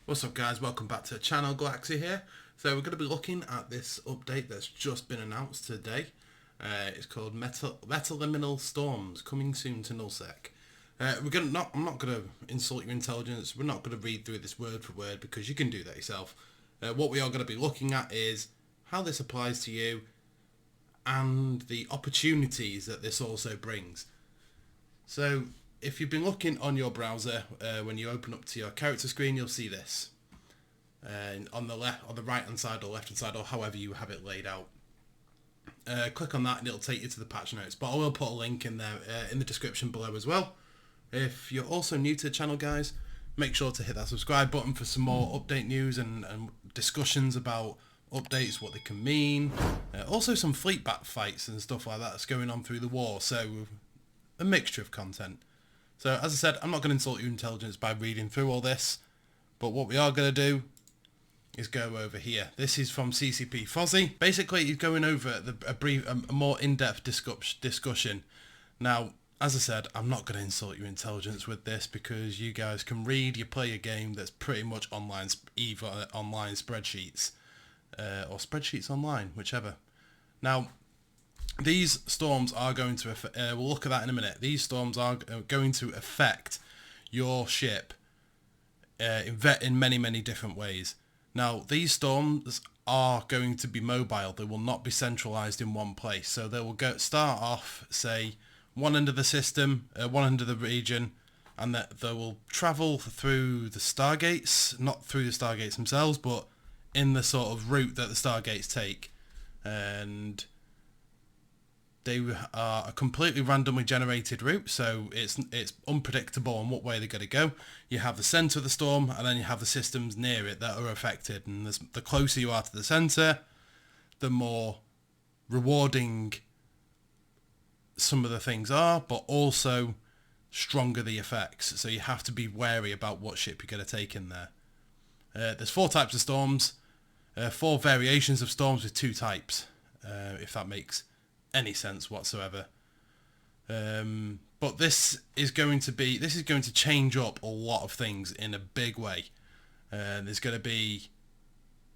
What's up guys, welcome back to the channel, Galaxier here. So we're going to be looking at this update that's just been announced today. It's called Metaliminal Storms, coming soon to Null Sec. I'm not going to insult your intelligence, we're not going to read through this word for word because you can do that yourself. What we are going to be looking at is how this applies to you and the opportunities that this also brings. So if you've been looking on your browser, when you open up to your character screen, you'll see this. On the right hand side or left hand side, or however you have it laid out. Click on that and it'll take you to the patch notes, but I will put a link in there in the description below as well. If you're also new to the channel guys, make sure to hit that subscribe button for some more update news and discussions about updates, what they can mean. Also some fleet bat fights and stuff like that that's going on through the war, so a mixture of content. So as I said, I'm not going to insult your intelligence by reading through all this, but what we are going to do is go over here. This is from CCP Fozzy. Basically, he's going over a more in-depth discussion. Now, as I said, I'm not going to insult your intelligence with this because you guys can read. You play a game that's pretty much online, either online spreadsheets or spreadsheets online, whichever. Now, these storms are going to we'll look at that in a minute. These storms are going to affect your ship in many different ways. Now, these storms are going to be mobile. They will not be centralized in one place. So they will start off, say, one end of the system, one end of the region, and that they will travel through the stargates, not through the stargates themselves, but in the sort of route that the stargates take. And they are a completely randomly generated route, so it's unpredictable on what way they're going to go. You have the centre of the storm, and then you have the systems near it that are affected. And the closer you are to the centre, the more rewarding some of the things are, but also stronger the effects. So you have to be wary about what ship you're going to take in there. There's 4 types of storms, 4 variations of storms with 2 types, if that makes any sense whatsoever. But this is going to change up a lot of things in a big way. There's going to be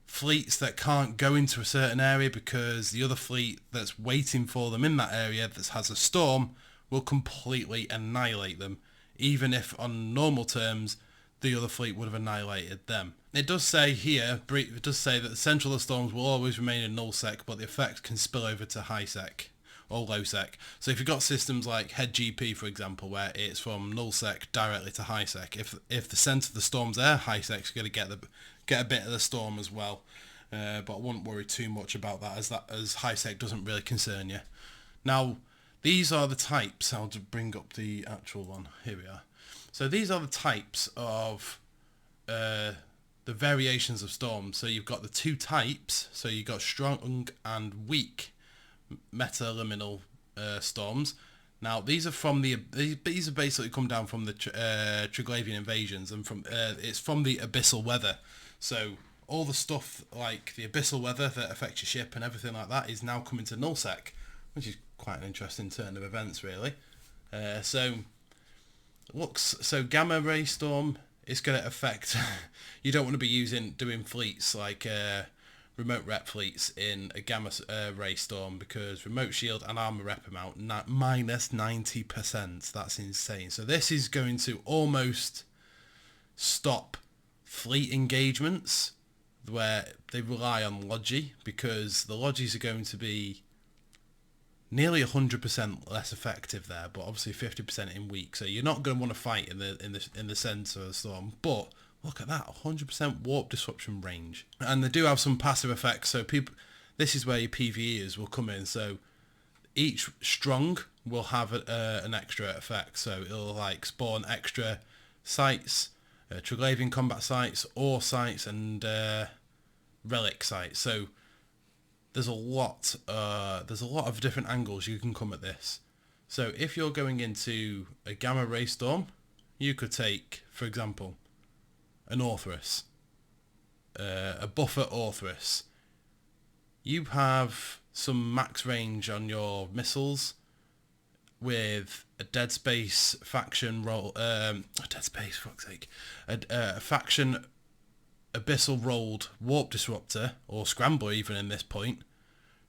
fleets that can't go into a certain area because the other fleet that's waiting for them in that area that has a storm will completely annihilate them, even if on normal terms the other fleet would have annihilated them. It does say here, it does say that the central of the storms will always remain in Null Sec, but the effect can spill over to High Sec or Low Sec. So if you've got systems like Head GP, for example, where it's from Null Sec directly to High Sec, if the centre of the storm's there, High Sec's going to get a bit of the storm as well. But I wouldn't worry too much about that as High Sec doesn't really concern you. Now, these are the types. I'll just bring up the actual one. Here we are. So these are the types of the variations of storms. So you've got the 2 types. So you've got strong and weak metaliminal storms. Now these are basically come down from the Triglavian invasions and it's from the abyssal weather. So all the stuff like the abyssal weather that affects your ship and everything like that is now coming to Null Sec, which is quite an interesting turn of events really. So gamma ray storm is going to affect you don't want to be doing fleets like remote rep fleets in a gamma ray storm because remote shield and armor rep amount minus 90%. That's insane. So this is going to almost stop fleet engagements where they rely on logi, because the logis are going to be nearly 100% less effective there, but obviously 50% in weak. So you're not going to want to fight in the centre of the storm. But look at that, 100% warp disruption range, and they do have some passive effects. So this is where your PvEers will come in. So each strong will have an extra effect. So it'll like spawn extra sites, Triglavian combat sites, ore sites, and relic sites. So there's a lot of different angles you can come at this. So if you're going into a gamma ray storm, you could take, for example, an Orthrus, a buffer Orthrus. You have some max range on your missiles with a Dead Space faction roll, Dead Space, fuck's sake, a faction Abyssal rolled Warp Disruptor, or Scrambler even in this point,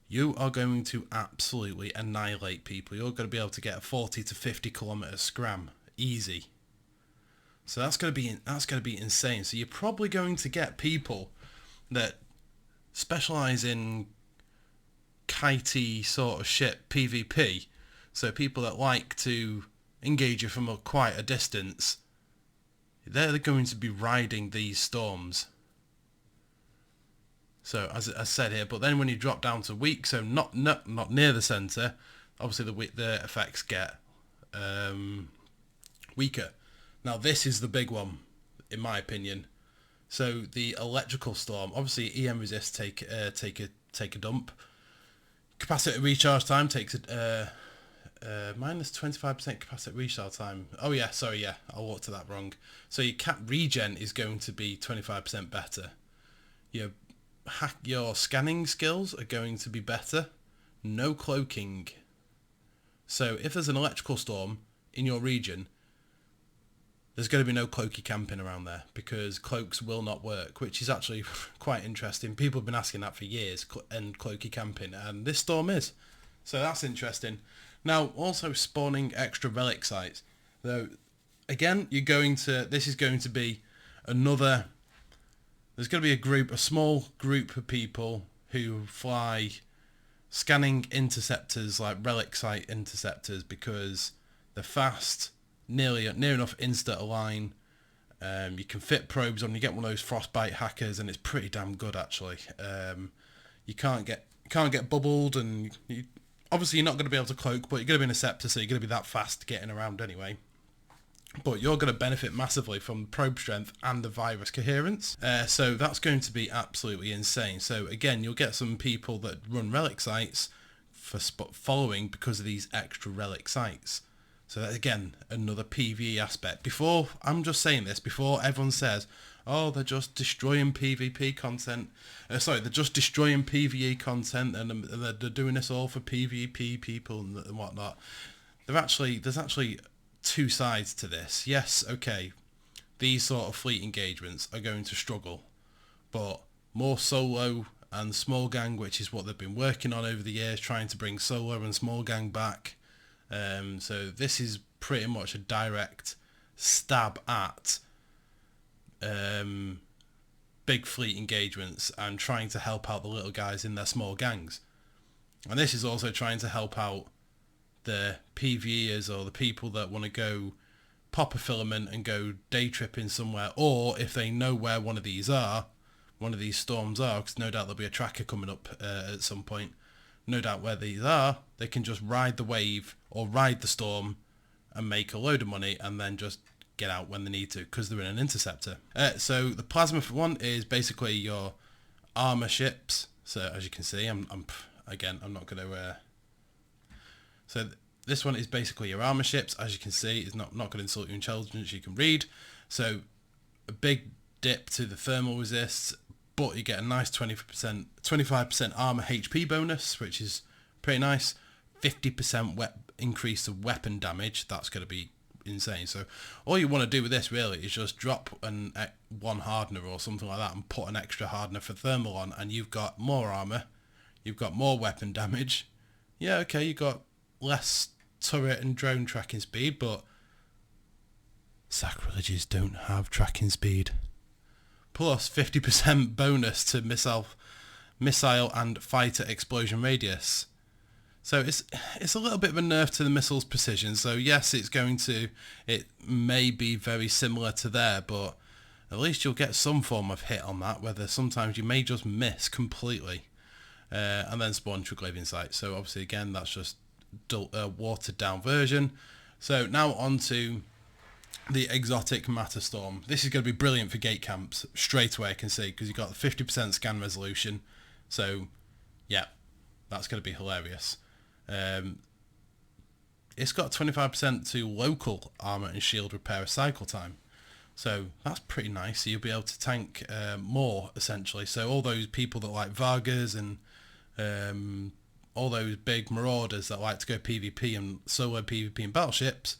you are going to absolutely annihilate people. You're going to be able to get a 40 to 50 kilometer scram easy. So that's going to be insane. So you're probably going to get people that specialize in kitey sort of shit PvP. So people that like to engage you from quite a distance, they're going to be riding these storms. So as I said here, but then when you drop down to weak, so not near the center, obviously the effects get weaker. Now this is the big one, in my opinion. So the electrical storm, obviously EM resist take a dump. Capacity recharge time takes minus 25% capacity recharge time. Oh yeah, sorry, yeah, I walked to that wrong. So your cap regen is going to be 25% better. Your scanning skills are going to be better. No cloaking. So if there's an electrical storm in your region, there's going to be no cloaky camping around there, because cloaks will not work, which is actually quite interesting. People have been asking that for years, and cloaky camping, and this storm is. So that's interesting. Now, also spawning extra relic sites. Though, again, this is going to be another, there's going to be a small group of people who fly scanning interceptors, like relic site interceptors, because they're fast, near enough insta align. You can fit probes on. You get one of those frostbite hackers, and it's pretty damn good actually. You can't get bubbled, and obviously you're not going to be able to cloak, but you're going to be an interceptor, so you're going to be that fast getting around anyway. But you're going to benefit massively from probe strength and the virus coherence. So that's going to be absolutely insane. So again, you'll get some people that run relic sites for following because of these extra relic sites. So that, again, another PvE aspect. I'm just saying this before everyone says, oh, they're just destroying PvP content. They're just destroying PvE content, and they're doing this all for PvP people and whatnot. There's actually two sides to this. Yes, okay, these sort of fleet engagements are going to struggle, but more solo and small gang, which is what they've been working on over the years, trying to bring solo and small gang back. So this is pretty much a direct stab at big fleet engagements and trying to help out the little guys in their small gangs. And this is also trying to help out the PvEers, or the people that want to go pop a filament and go day tripping somewhere, or if they know where one of these storms are, because no doubt there'll be a tracker coming up at some point, no doubt where these are, they can just ride the wave or ride the storm and make a load of money, and then just get out when they need to, because they're in an interceptor. So the plasma for one is basically your armor ships. So as you can see, I'm not going to. So this one is basically your armor ships. As you can see, it's not going to insult your intelligence. You can read. So a big dip to the thermal resists, but you get a nice 25% armor HP bonus, which is pretty nice. 50% increase of weapon damage. That's going to be insane. So all you want to do with this really is just drop one hardener or something like that and put an extra hardener for thermal on, and you've got more armor, you've got more weapon damage. Yeah, okay, you got less turret and drone tracking speed, but sacrileges don't have tracking speed. Plus 50% bonus to missile and fighter explosion radius. So it's a little bit of a nerf to the missile's precision. So yes, it may be very similar to there, but at least you'll get some form of hit on that, whether sometimes you may just miss completely. And then spawn Triglavian sight. So obviously again, that's just a watered down version. So now on to the exotic matter storm. This is going to be brilliant for gate camps straight away, I can see, because you've got the 50% scan resolution. So yeah, that's going to be hilarious. It's got 25% to local armor and shield repair cycle time. So that's pretty nice. So you'll be able to tank more, essentially. So all those people that like Vargas and all those big marauders that like to go PvP and solo PvP in battleships,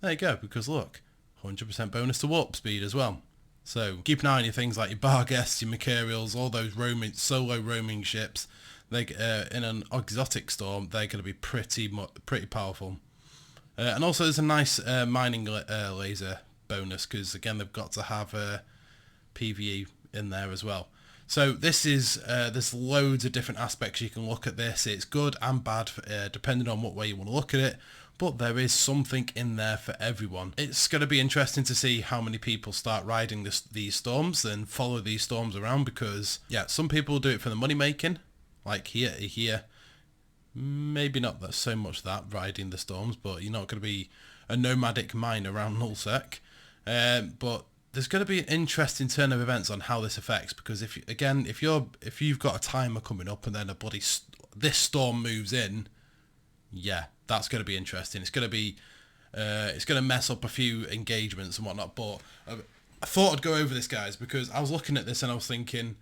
there you go, because look, 100% bonus to warp speed as well. So keep an eye on your things like your bar guests, your Mercurials, all those solo roaming ships. They in an exotic storm, they're going to be pretty powerful. And also there's a nice mining laser bonus, because again they've got to have PvE in there as well. So this is there's loads of different aspects you can look at this. It's good and bad depending on what way you want to look at it, but there is something in there for everyone. It's going to be interesting to see how many people start riding these storms and follow these storms around, because yeah, some people do it for the money making, like here. Maybe not that so much that riding the storms, but you're not going to be a nomadic mine around Null Sec. But there's going to be an interesting turn of events on how this affects, because if you've got a timer coming up and then this storm moves in, yeah, that's going to be interesting. It's going to mess up a few engagements and whatnot. But I thought I'd go over this, guys, because I was looking at this and I was thinking,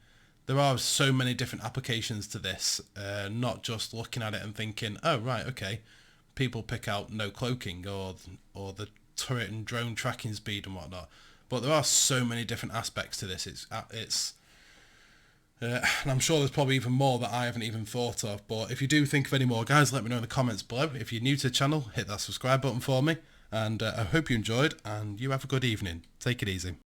there are so many different applications to this, not just looking at it and thinking, oh right, okay, people pick out no cloaking or the turret and drone tracking speed and whatnot. But there are so many different aspects to this. And I'm sure there's probably even more that I haven't even thought of. But if you do think of any more, guys, let me know in the comments below. If you're new to the channel, hit that subscribe button for me. And I hope you enjoyed, and you have a good evening. Take it easy.